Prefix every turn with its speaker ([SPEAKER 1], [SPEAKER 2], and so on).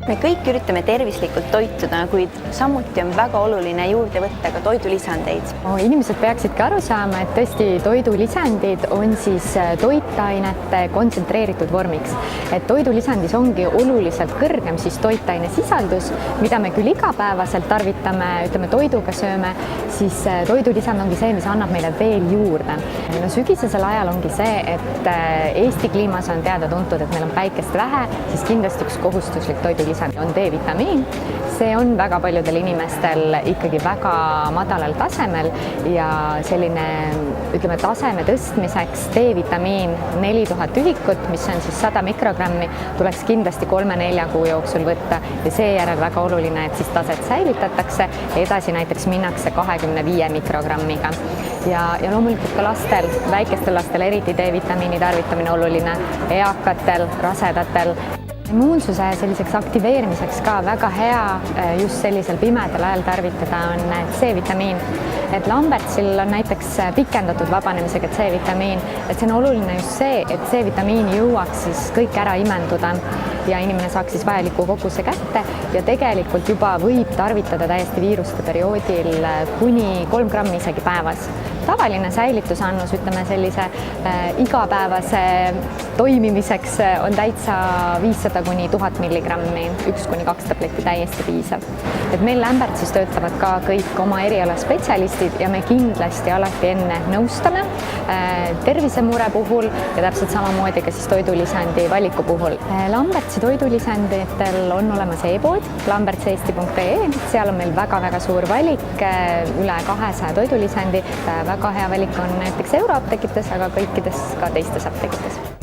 [SPEAKER 1] me kõik üritame tervislikult toituda, kuid samuti on väga oluline juurde võtta ka toidulisandeid.
[SPEAKER 2] Inimesed peaksidki aru saama, et tõesti toidulisandid on siis toitainete kontsentreeritud vormiks. Et toidulisandis ongi oluliselt kõrgem siis toitainesisaldus, mida me küll igapäevaselt tarvitame, ütleme toiduga sööme, siis toidulisand ongi see, mis annab meile veel juurde. No, sügisesel ajal ongi see, et Eesti kliimas on teada-tuntud, et meil on päikest vähe, siis kindlasti üks kohustuslik toidulisand on D-vitamiin. See on väga paljudel inimestel ikkagi väga madalal tasemel ja selline, ütleme, taseme tõstmiseks D-vitamiin 4000 ühikut, mis on siis 100 mikrogrammi, tuleks kindlasti 3-4 kuu jooksul võtta ja seejärel väga oluline, et siis taset säilitatakse ja edasi näiteks minnakse 25 mikrogrammiga. Ja loomulikult ka lastel, väikestel lastel eriti D-vitamiini tarvitamine oluline, eakatel, rasedatel. Immuunsuse selliseks aktiveerimiseks ka väga hea just sellisel pimedal ajal tarvitada on C-vitamiin. Et lambertsil on näiteks pikendatud vabanemisega C-vitamiin, et see on oluline just see, et C-vitamiin jõuaks siis kõik ära imenduda ja inimene saaks siis vajaliku koguse kätte ja tegelikult juba võib tarvitada täiesti viiruste perioodil kuni 3 grammi isegi päevas. Tavaline säilitusannus, ütleme sellise igapäevase toimimiseks on täitsa 500 kuni 1000 milligrammi, 1 kuni 2 tabletti täiesti piisav. Et meil Lambertsis töötavad ka kõik oma eriala spetsialistid ja me kindlasti alati enne nõustame tervisemure puhul ja täpselt samamoodi ka siis toidulisandi valiku puhul. Lambertsi toidulisanditel on olemas e-pood lambertseesti.ee, seal on meil väga-väga suur valik, üle 200 toidulisandi, väga hea valik on näiteks Euroapteekites, aga kõikides ka teistes apteekites.